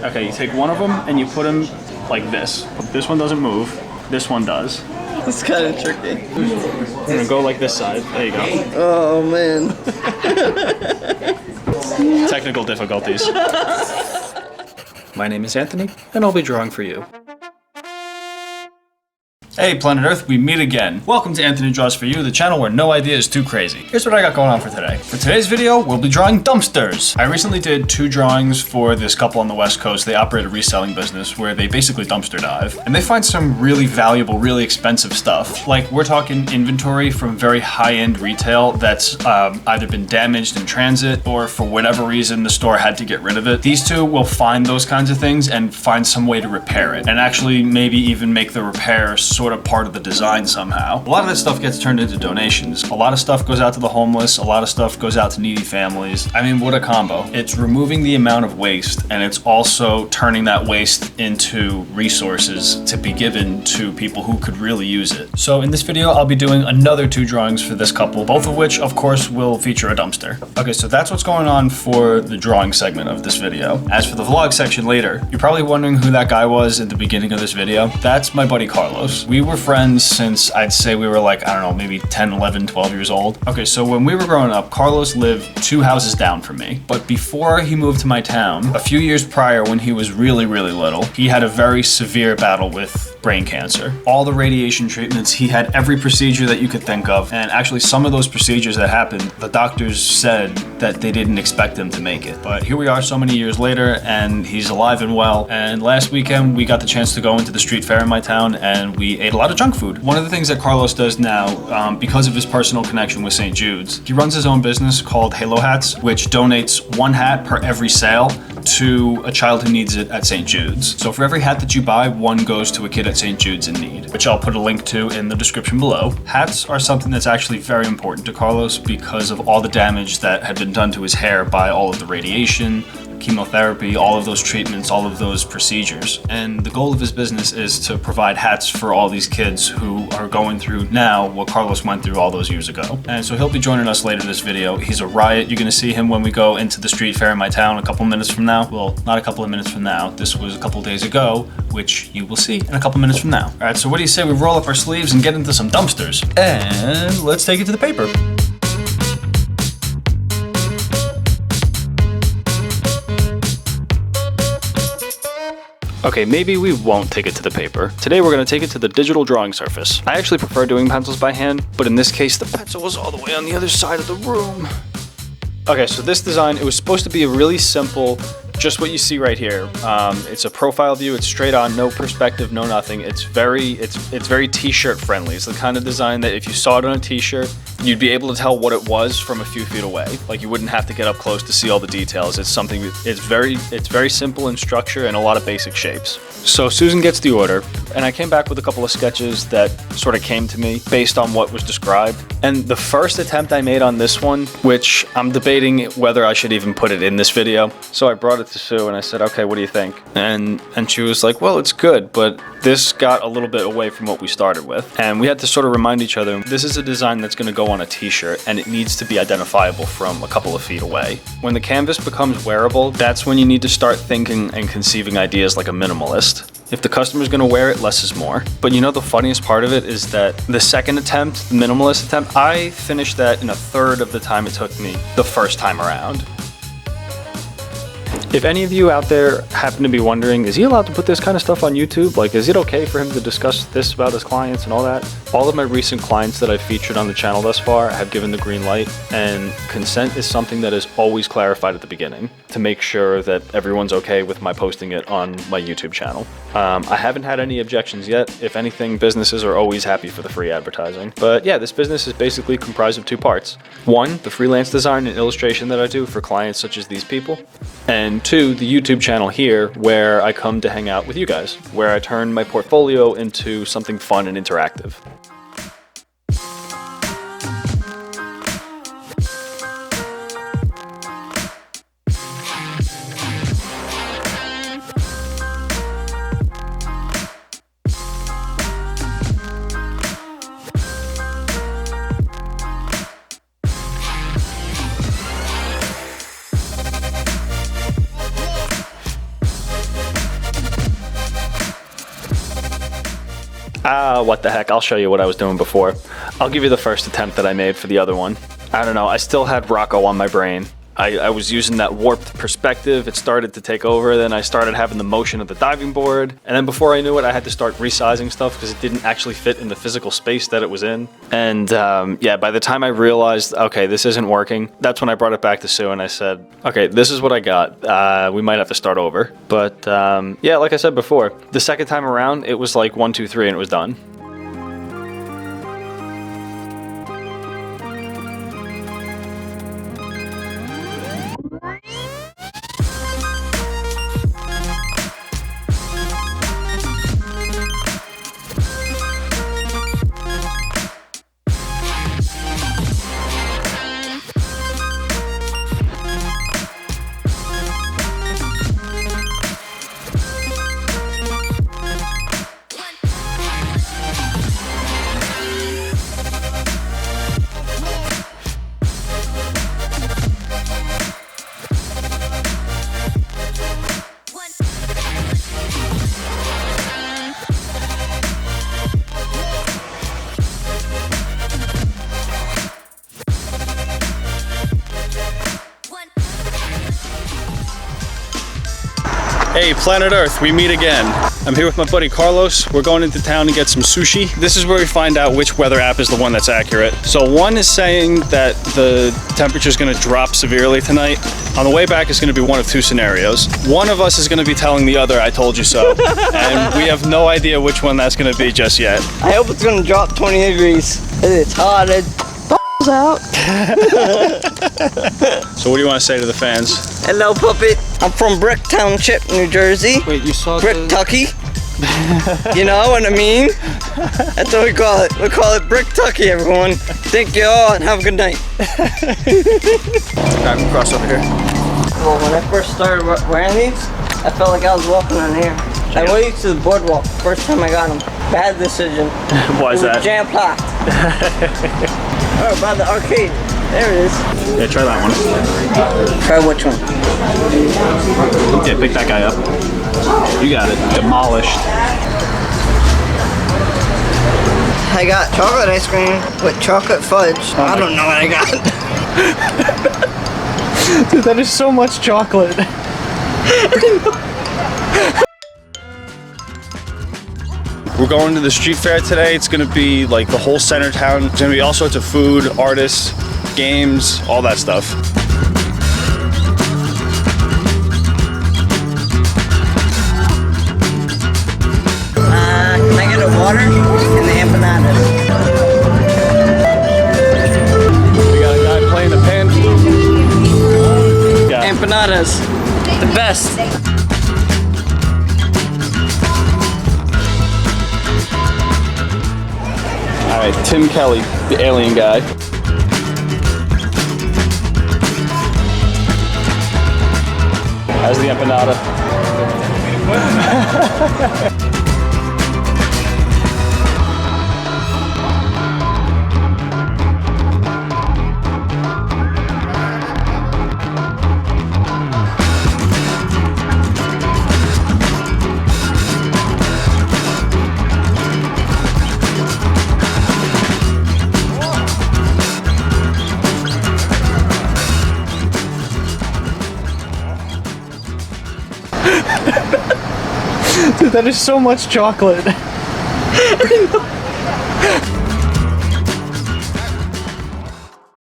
Okay, you take one of them and you put them like this. This one doesn't move. This one does. That's kind of tricky. I'm gonna go like this side. There you go. Oh man. Technical difficulties. My name is Anthony, and I'll be drawing for you. Hey Planet Earth, we meet again. Welcome to Anthony Draws For You, the channel where no idea is too crazy. Here's what I got going on for today. For today's video, we'll be drawing dumpsters. I recently did 2 drawings for this couple on the West Coast. They operate a reselling business where they basically dumpster dive. And they find some really valuable, really expensive stuff. Like, we're talking inventory from very high-end retail that's either been damaged in transit or for whatever reason the store had to get rid of it. These two will find those kinds of things and find some way to repair it. And actually maybe even make the repair sort of part of the design somehow. A lot of that stuff gets turned into donations. A lot of stuff goes out to the homeless. A lot of stuff goes out to needy families. I mean, what a combo. It's removing the amount of waste, and it's also turning that waste into resources to be given to people who could really use it. So in this video, I'll be doing another 2 drawings for this couple, both of which, of course, will feature a dumpster. Okay, so that's what's going on for the drawing segment of this video. As for the vlog section later, you're probably wondering who that guy was at the beginning of this video. That's my buddy Carlos. We were friends since I'd say we were like, I don't know, maybe 10, 11, 12 years old. Okay, so when we were growing up, Carlos lived 2 houses down from me. But before he moved to my town, a few years prior when he was really, really little, he had a very severe battle with brain cancer. All the radiation treatments, he had every procedure that you could think of. And actually some of those procedures that happened, the doctors said that they didn't expect him to make it. But here we are so many years later and he's alive and well. And last weekend we got the chance to go into the street fair in my town and we ate a lot of junk food. One of the things that Carlos does now, because of his personal connection with St. Jude's, he runs his own business called Halo Hats, which donates 1 hat per every sale to a child who needs it at St. Jude's. So for every hat that you buy, 1 goes to a kid at St. Jude's in need, which I'll put a link to in the description below. Hats are something that's actually very important to Carlos because of all the damage that had been done to his hair by all of the radiation, chemotherapy, all of those treatments, all of those procedures. And the goal of his business is to provide hats for all these kids who are going through now what Carlos went through all those years ago. And so he'll be joining us later in this video. He's a riot. You're gonna see him when we go into the street fair in my town a couple minutes from now. Well, not a couple of minutes from now. This was a couple of days ago, which you will see in a couple minutes from now. All right, so what do you say we roll up our sleeves and get into some dumpsters? And let's take it to the paper. Okay, maybe we won't take it to the paper. Today we're gonna take it to the digital drawing surface. I actually prefer doing pencils by hand, but in this case, the pencil was all the way on the other side of the room. Okay, so this design, it was supposed to be a really simple, just what you see right here. It's a profile view, it's straight on, no perspective, no nothing. It's very t-shirt friendly. It's the kind of design that if you saw it on a t-shirt, you'd be able to tell what it was from a few feet away. Like you wouldn't have to get up close to see all the details. It's something, it's very simple in structure and a lot of basic shapes. So Susan gets the order, and I came back with a couple of sketches that sort of came to me based on what was described. And the first attempt I made on this one, which I'm debating whether I should even put it in this video. So I brought it to Sue and I said, okay, what do you think? And she was like, well, it's good, but this got a little bit away from what we started with. And we had to sort of remind each other, this is a design that's gonna go on a t-shirt and it needs to be identifiable from a couple of feet away. When the canvas becomes wearable, that's when you need to start thinking and conceiving ideas like a minimalist. If the customer's gonna wear it, less is more. But you know the funniest part of it is that the second attempt, the minimalist attempt, I finished that in 1/3 of the time it took me the first time around. If any of you out there happen to be wondering, is he allowed to put this kind of stuff on YouTube? Like, is it okay for him to discuss this about his clients and all that? All of my recent clients that I've featured on the channel thus far have given the green light, and consent is something that is always clarified at the beginning to make sure that everyone's okay with my posting it on my YouTube channel. I haven't had any objections yet. If anything, businesses are always happy for the free advertising. But yeah, this business is basically comprised of 2 parts. 1, the freelance design and illustration that I do for clients such as these people. And 2, the YouTube channel here, where I come to hang out with you guys, where I turn my portfolio into something fun and interactive. What the heck, I'll show you what I was doing before. I'll give you the first attempt that I made for the other one. I don't know, I still had Rocco on my brain. I was using that warped perspective. It started to take over. Then I started having the motion of the diving board. And then before I knew it, I had to start resizing stuff because it didn't actually fit in the physical space that it was in. And yeah, by the time I realized, okay, this isn't working, that's when I brought it back to Sue and I said, okay, this is what I got. We might have to start over. But yeah, like I said before, the second time around, it was like 1, 2, 3 and it was done. Hey, Planet Earth, we meet again. I'm here with my buddy Carlos. We're going into town to get some sushi. This is where we find out which weather app is the one that's accurate. So one is saying that the temperature is going to drop severely tonight. On the way back is going to be one of two scenarios. One of us is going to be telling the other, I told you so. And we have no idea which one that's going to be just yet. I hope it's gonna drop 20 degrees. It's hot. Out. So what do you want to say to the fans? Hello, puppet. I'm from Brick Township, New Jersey. Wait, you saw Brick-tucky. You know what I mean? That's what we call it. We call it Brick-tucky, everyone. Thank you all and have a good night. Alright, we'll cross over here. Well, when I first started wearing these, I felt like I was walking on air. I went to the boardwalk first time I got them. Bad decision. Why is that? Jam-packed. Oh, by the arcade. There it is. Yeah, try that one. Try which one? Yeah, pick that guy up. You got it. Demolished. I got chocolate ice cream with chocolate fudge. I don't know what I got. Dude, that is so much chocolate. We're going to the street fair today. It's gonna be like the whole center town. It's gonna be all sorts of food, artists, games, all that stuff. Can I get a water and the empanadas? We got a guy playing the pan flute. Yeah. Empanadas, the best. Alright, Tim Kelly, the alien guy. How's the empanada? Dude, that is so much chocolate.